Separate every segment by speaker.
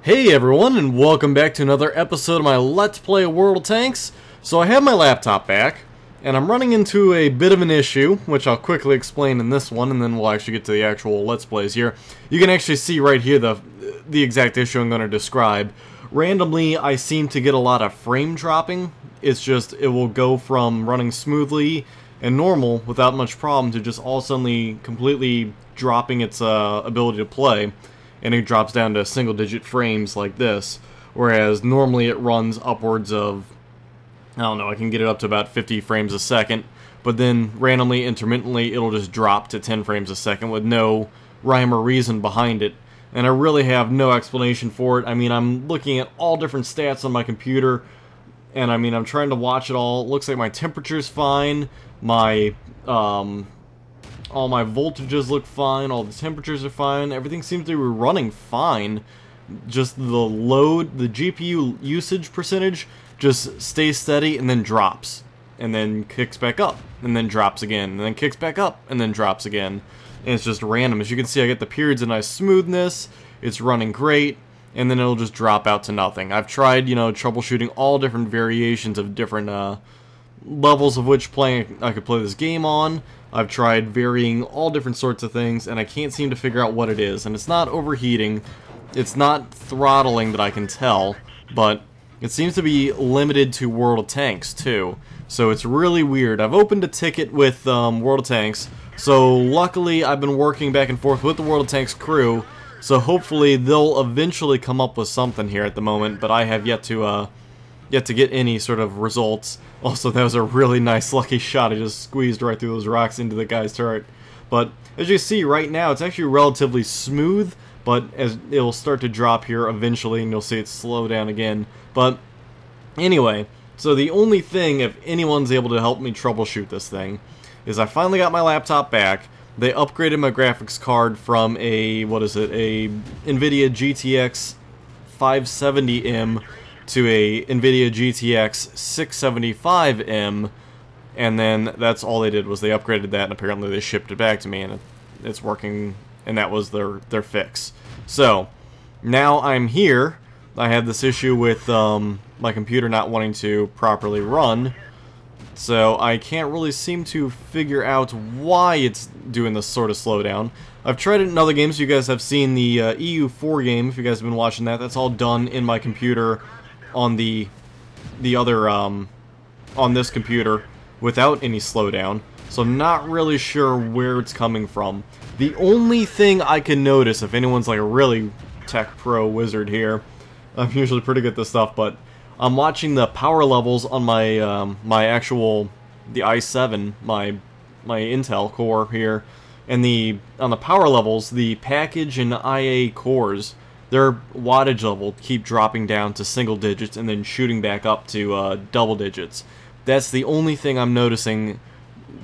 Speaker 1: Hey everyone, and welcome back to another episode of my Let's Play World of Tanks. So I have my laptop back, and I'm running into a bit of an issue, which I'll quickly explain in this one, and then we'll actually get to the actual Let's Plays here. You can actually see right here the exact issue I'm going to describe. Randomly, I seem to get a lot of frame dropping. It's just, it will go from running smoothly and normal without much problem to just all suddenly completely dropping its ability to play. And it drops down to single-digit frames like this, whereas normally it runs upwards of, I don't know, I can get it up to about 50 frames a second, but then randomly, intermittently, it'll just drop to 10 frames a second with no rhyme or reason behind it. And I really have no explanation for it. I mean, I'm looking at all different stats on my computer, and I mean, I'm trying to watch it all. It looks like my temperature's fine, my, all my voltages look fine, all the temperatures are fine, everything seems to be running fine. Just the load, the GPU usage percentage just stays steady and then drops. And then kicks back up, and then drops again, and then kicks back up, and then drops again. And it's just random. As you can see, I get the periods of nice smoothness, it's running great, and then it'll just drop out to nothing. I've tried, you know, troubleshooting all different variations of different levels of which I could play this game on. I've tried varying all different sorts of things, and I can't seem to figure out what it is. And it's not overheating, it's not throttling that I can tell, but it seems to be limited to World of Tanks, too. So it's really weird. I've opened a ticket with World of Tanks, so luckily I've been working back and forth with the World of Tanks crew, so hopefully they'll eventually come up with something here at the moment, but I have yet to get any sort of results. Also, that was a really nice lucky shot. I just squeezed right through those rocks into the guy's turret. But as you see right now, it's actually relatively smooth, but as it'll start to drop here eventually, and you'll see it slow down again. But anyway, so the only thing, if anyone's able to help me troubleshoot this thing, is I finally got my laptop back. They upgraded my graphics card from a, what is it, a NVIDIA GTX 570M to a NVIDIA GTX 675M, and then that's all they did was they upgraded that, and apparently they shipped it back to me, and it's working, and that was their fix. So now I'm here. I had this issue with my computer not wanting to properly run, so I can't really seem to figure out why it's doing this sort of slowdown. I've tried it in other games. You guys have seen the EU4 game, if you guys have been watching that. That's all done in my computer on the other on this computer without any slowdown, so I'm not really sure where it's coming from. The only thing I can notice, if anyone's like a really tech pro wizard here, I'm usually pretty good at this stuff, but I'm watching the power levels on my my actual the i7, my Intel core here, and on the power levels, the package and IA cores, their wattage level keep dropping down to single digits and then shooting back up to double digits. That's the only thing I'm noticing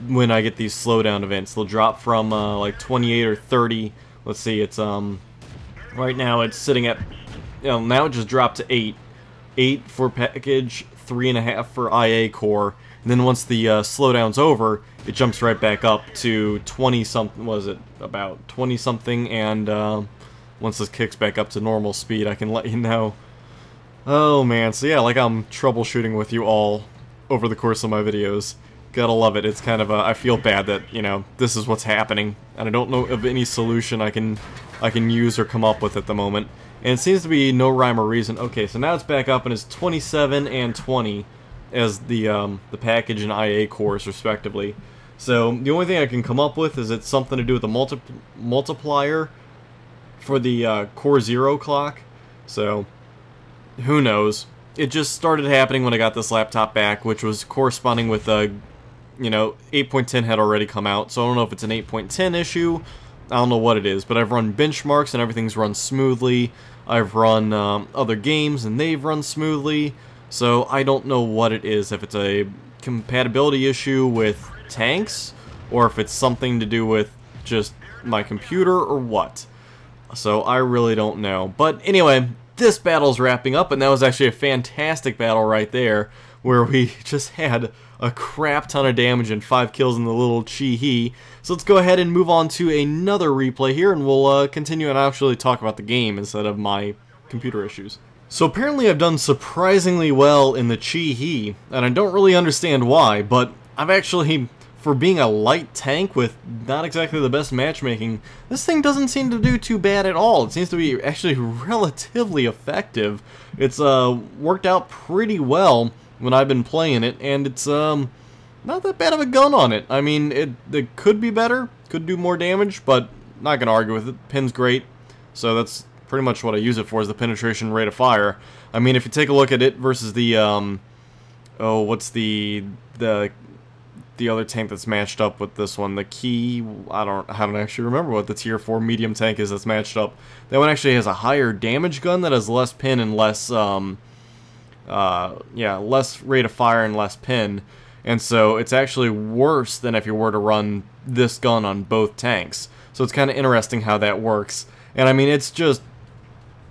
Speaker 1: when I get these slowdown events. They'll drop from like 28 or 30. Let's see, it's right now it's sitting at, you know, now it just dropped to 8. 8 for package, 3.5 for IA core, and then once the slowdown's over, it jumps right back up to 20 something. Was it about 20 something? And once this kicks back up to normal speed, I can let you know. Oh man, so yeah, like I'm troubleshooting with you all over the course of my videos. Gotta love it. It's kind of I feel bad that, you know, this is what's happening, and I don't know of any solution I can use or come up with at the moment. And it seems to be no rhyme or reason. Okay, so now it's back up and it's 27 and 20 as the package and IA cores respectively. So the only thing I can come up with is it's something to do with the multiplier for the Core 0 clock. So who knows? It just started happening when I got this laptop back, which was corresponding with you know, 8.10 had already come out, so I don't know if it's an 8.10 issue. I don't know what it is, but I've run benchmarks and everything's run smoothly. I've run other games and they've run smoothly, so I don't know what it is, if it's a compatibility issue with tanks, or if it's something to do with just my computer, or what. So I really don't know. But anyway, this battle's wrapping up, and that was actually a fantastic battle right there, where we just had a crap ton of damage and 5 kills in the little Chi-He. So let's go ahead and move on to another replay here, and we'll continue and actually talk about the game instead of my computer issues. So apparently I've done surprisingly well in the Chi-He, and I don't really understand why, but I've actually, for being a light tank with not exactly the best matchmaking, this thing doesn't seem to do too bad at all. It seems to be actually relatively effective. It's worked out pretty well when I've been playing it, and it's not that bad of a gun on it. I mean, it could be better, could do more damage, but not gonna argue with it. Pin's great, so that's pretty much what I use it for, is the penetration rate of fire. I mean, if you take a look at it versus the oh, what's the other tank that's matched up with this one, the Key, I don't actually remember what the tier 4 medium tank is that's matched up. That one actually has a higher damage gun that has less pin and less less rate of fire and less pin. And so it's actually worse than if you were to run this gun on both tanks. So it's kind of interesting how that works. And I mean, it's just,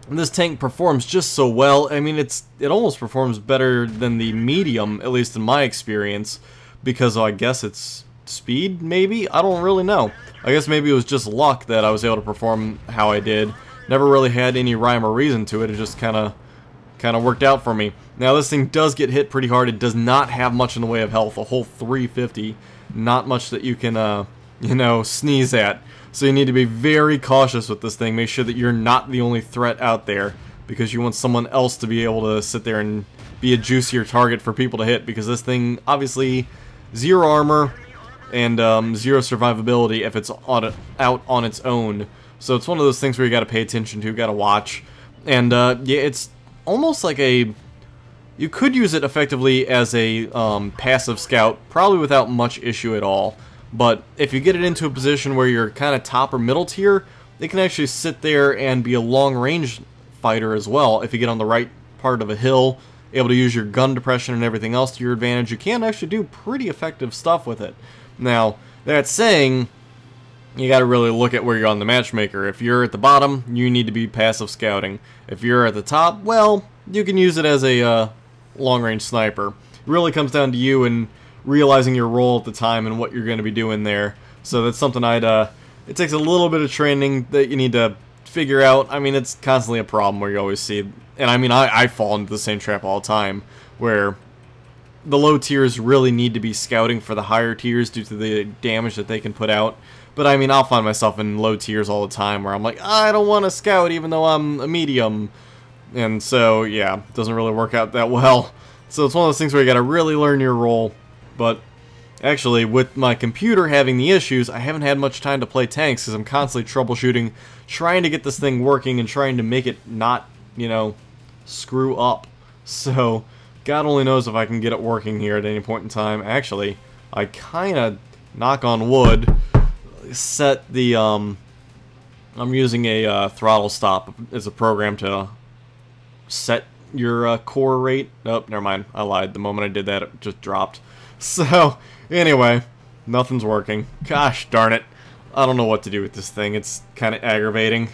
Speaker 1: this tank performs just so well. I mean, it almost performs better than the medium, at least in my experience, because I guess it's speed, maybe? I don't really know. I guess maybe it was just luck that I was able to perform how I did. Never really had any rhyme or reason to it. It just kind of worked out for me. Now, this thing does get hit pretty hard. It does not have much in the way of health. A whole 350. Not much that you can, you know, sneeze at. So you need to be very cautious with this thing. Make sure that you're not the only threat out there, because you want someone else to be able to sit there and be a juicier target for people to hit, because this thing, obviously, 0 armor and 0 survivability if it's out on its own. So it's one of those things where you got to pay attention to, got to watch. And yeah, it's almost like a, you could use it effectively as a passive scout, probably without much issue at all. But if you get it into a position where you're kind of top or middle tier, it can actually sit there and be a long-range fighter as well. If you get on the right part of a hill, able to use your gun depression and everything else to your advantage, you can actually do pretty effective stuff with it. Now, that saying, you got to really look at where you're on the matchmaker. If you're at the bottom, you need to be passive scouting. If you're at the top, well, you can use it as a long-range sniper. It really comes down to you and realizing your role at the time and what you're going to be doing there. So that's something it takes a little bit of training that you need to figure out. I mean, it's constantly a problem where you always see, and I mean, I fall into the same trap all the time, where the low tiers really need to be scouting for the higher tiers due to the damage that they can put out. But I mean, I'll find myself in low tiers all the time where I'm like, I don't want to scout even though I'm a medium. And so, yeah, it doesn't really work out that well. So it's one of those things where you got to really learn your role. But actually, with my computer having the issues, I haven't had much time to play tanks because I'm constantly troubleshooting, trying to get this thing working and trying to make it not, you know, screw up. So, God only knows if I can get it working here at any point in time. Actually, I kind of, knock on wood, set the, I'm using a throttle stop as a program to set your core rate. Oh, never mind, I lied. The moment I did that, it just dropped. So, anyway, nothing's working. Gosh darn it. I don't know what to do with this thing. It's kind of aggravating.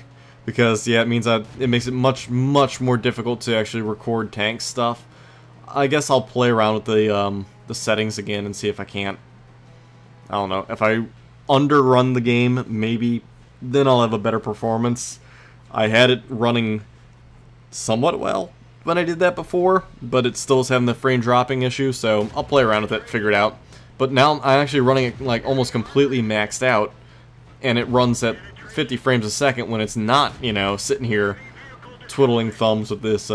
Speaker 1: Because, yeah, it means that it makes it much more difficult to actually record tank stuff. I guess I'll play around with the settings again and see if I can't. I don't know. If I underrun the game, maybe, then I'll have a better performance. I had it running somewhat well when I did that before, but it still is having the frame dropping issue, so I'll play around with it, figure it out. But now I'm actually running it like almost completely maxed out, and it runs at 50 frames a second when it's not, you know, sitting here twiddling thumbs with this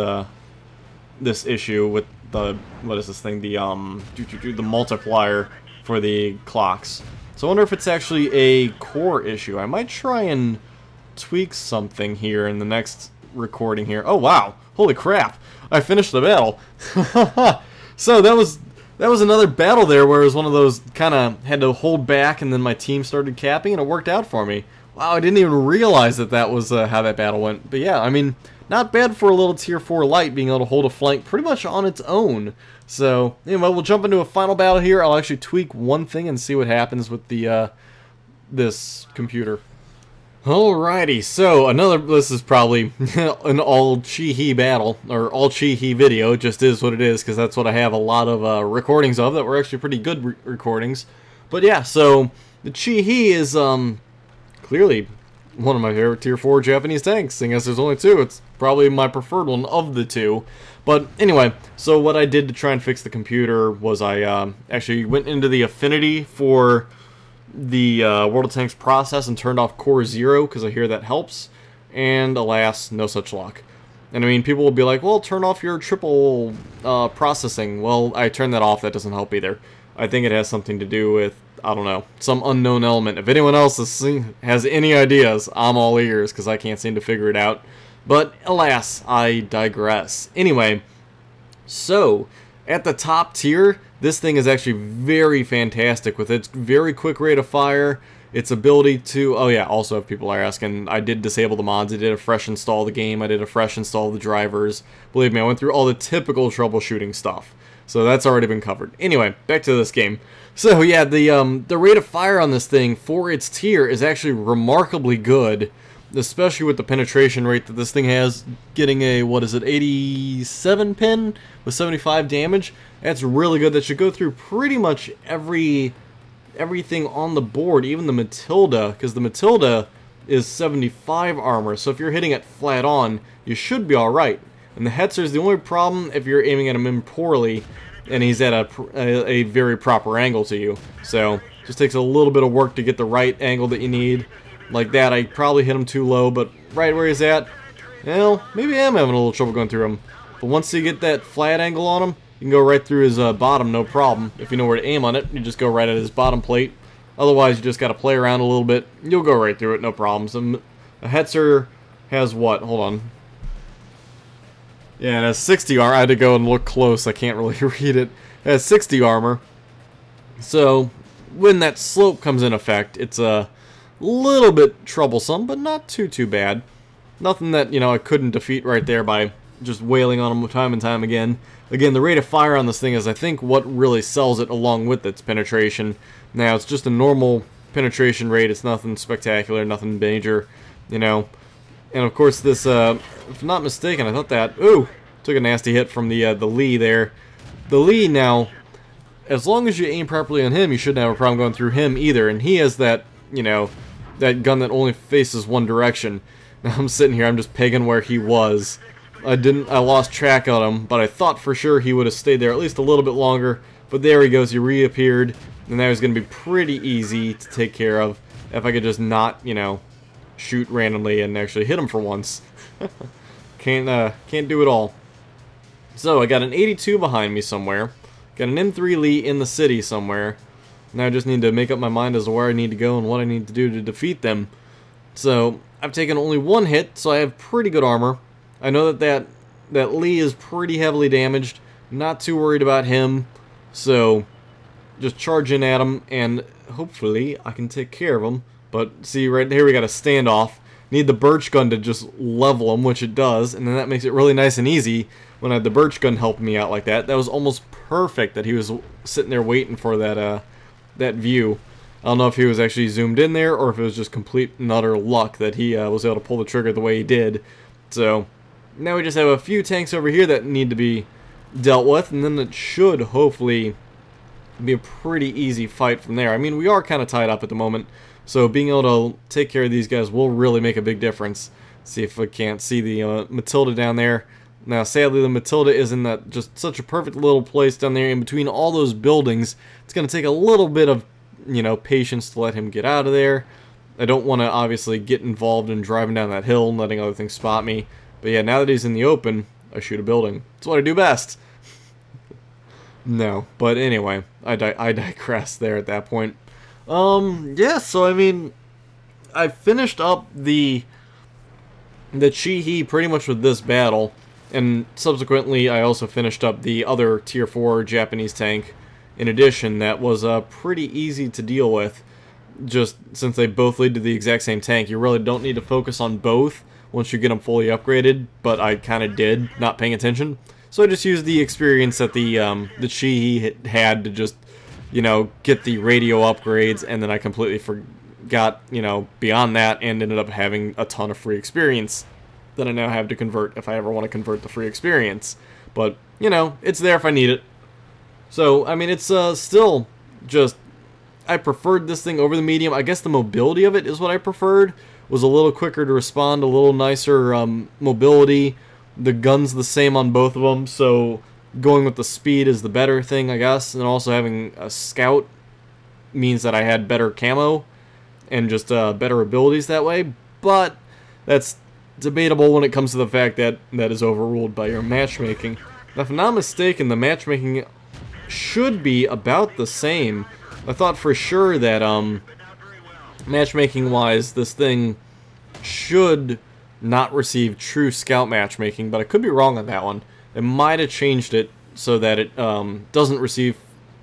Speaker 1: this issue with the, what is this thing, the multiplier for the clocks. So I wonder if it's actually a core issue. I might try and tweak something here in the next recording here. Oh wow, holy crap, I finished the battle. So that was another battle there where it was one of those kind of had to hold back and then my team started capping and it worked out for me. Wow, I didn't even realize that was how that battle went. But yeah, I mean, not bad for a little tier 4 light being able to hold a flank pretty much on its own. So anyway, we'll jump into a final battle here. I'll actually tweak one thing and see what happens with the this computer. Alrighty, so this is probably an all Chi-He battle, or all Chi-He video. It just is what it is, because that's what I have a lot of recordings of that were actually pretty good recordings. But yeah, so the Chi-He is clearly one of my favorite tier 4 Japanese tanks. Seeing as there's only two, it's probably my preferred one of the two. But anyway, so what I did to try and fix the computer was I actually went into the affinity for the World of Tanks process and turned off Core 0 because I hear that helps. And alas, no such luck. And I mean, people will be like, well, turn off your triple processing. Well, I turned that off. That doesn't help either. I think it has something to do with, I don't know, some unknown element. If anyone else has any ideas, I'm all ears because I can't seem to figure it out. But alas, I digress. Anyway, so at the top tier, this thing is actually very fantastic with its very quick rate of fire, its ability to, oh yeah, also if people are asking, I did disable the mods, I did a fresh install of the game, I did a fresh install of the drivers. Believe me, I went through all the typical troubleshooting stuff. So that's already been covered. Anyway, back to this game. So yeah, the rate of fire on this thing for its tier is actually remarkably good. Especially with the penetration rate that this thing has, getting a, what is it, 87 pin with 75 damage. That's really good. That should go through pretty much everything on the board, even the Matilda, because the Matilda is 75 armor. So if you're hitting it flat on, you should be alright. And the Hetzer's the only problem if you're aiming at him in poorly, and he's at a very proper angle to you. So just takes a little bit of work to get the right angle that you need. Like that, I probably hit him too low, but right where he's at, well, maybe I am having a little trouble going through him. But once you get that flat angle on him, you can go right through his bottom, no problem. If you know where to aim on it, you just go right at his bottom plate. Otherwise, you just got to play around a little bit. You'll go right through it, no problems. A Hetzer has what? Hold on. Yeah, it has 60 armor. I had to go and look close. I can't really read it. It has 60 armor. So, when that slope comes in effect, it's a little bit troublesome, but not too bad. Nothing that, you know, I couldn't defeat right there by just wailing on him time and time again. Again, the rate of fire on this thing is, I think, what really sells it along with its penetration. Now, it's just a normal penetration rate. It's nothing spectacular, nothing major, you know. And, of course, this, if I'm not mistaken, I thought that, ooh, took a nasty hit from the Lee there. The Lee, now, as long as you aim properly on him, you shouldn't have a problem going through him either. And he has that, you know, that gun that only faces one direction. Now I'm sitting here, I'm just pegging where he was. I lost track of him, but I thought for sure he would have stayed there at least a little bit longer. But there he goes, he reappeared, and that was going to be pretty easy to take care of if I could just not, you know, shoot randomly and actually hit him for once. Can't do it all. So I got an 82 behind me somewhere. Got an M3 Lee in the city somewhere. Now I just need to make up my mind as to where I need to go and what I need to do to defeat them. So, I've taken only one hit, so I have pretty good armor. I know that Lee is pretty heavily damaged. Not too worried about him. So, just charge in at him, and hopefully I can take care of him. But, see, right here we got a standoff. Need the birch gun to just level him, which it does, and then that makes it really nice and easy when I had the birch gun helping me out like that. That was almost perfect that he was sitting there waiting for that view. I don't know if he was actually zoomed in there or if it was just complete and utter luck that he was able to pull the trigger the way he did. So now we just have a few tanks over here that need to be dealt with, and then it should hopefully be a pretty easy fight from there. I mean, we are kind of tied up at the moment, so being able to take care of these guys will really make a big difference. See if we can't see the Matilda down there. Now, sadly, the Matilda is in that just such a perfect little place down there in between all those buildings. It's going to take a little bit of, you know, patience to let him get out of there. I don't want to obviously get involved in driving down that hill and letting other things spot me. But yeah, now that he's in the open, I shoot a building. That's what I do best. No, but anyway, I digress there at that point. Yeah, so I mean, I finished up the Chi-He pretty much with this battle. And subsequently, I also finished up the other Tier 4 Japanese tank. In addition, that was pretty easy to deal with. Just since they both lead to the exact same tank, you really don't need to focus on both once you get them fully upgraded. But I kind of did, not paying attention. So I just used the experience that the Chi-He had to just, you know, get the radio upgrades. And then I completely forgot, you know, beyond that, and ended up having a ton of free experience that I now have to convert if I ever want to convert the free experience. But, you know, it's there if I need it. So, I mean, it's still just, I preferred this thing over the medium. I guess the mobility of it is what I preferred, was a little quicker to respond, a little nicer mobility. The gun's the same on both of them, so going with the speed is the better thing, I guess. And also having a scout means that I had better camo and just better abilities that way. But that's debatable when it comes to the fact that that is overruled by your matchmaking. Now, if I'm not mistaken, the matchmaking should be about the same. I thought for sure that matchmaking-wise, this thing should not receive true scout matchmaking, but I could be wrong on that one. It might have changed it so that it doesn't receive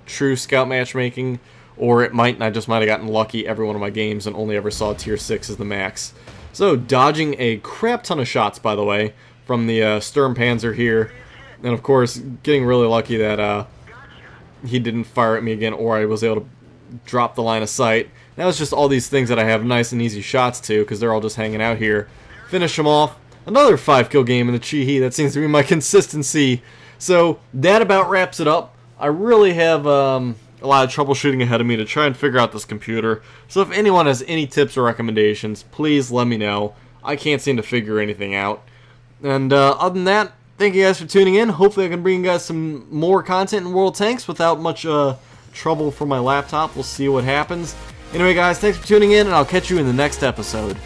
Speaker 1: true scout matchmaking, or it might, and I just might have gotten lucky every one of my games and only ever saw tier 6 as the max. So, dodging a crap ton of shots, by the way, from the Sturmpanzer here, and of course, getting really lucky that he didn't fire at me again, or I was able to drop the line of sight. That was just all these things that I have nice and easy shots to, because they're all just hanging out here. Finish them off. Another 5-kill game in the Chi-Hi. That seems to be my consistency. So, that about wraps it up. I really have a lot of troubleshooting ahead of me to try and figure out this computer. So if anyone has any tips or recommendations, please let me know. I can't seem to figure anything out. And other than that, thank you guys for tuning in. Hopefully I can bring you guys some more content in World of Tanks without much trouble for my laptop. We'll see what happens. Anyway guys, thanks for tuning in, and I'll catch you in the next episode.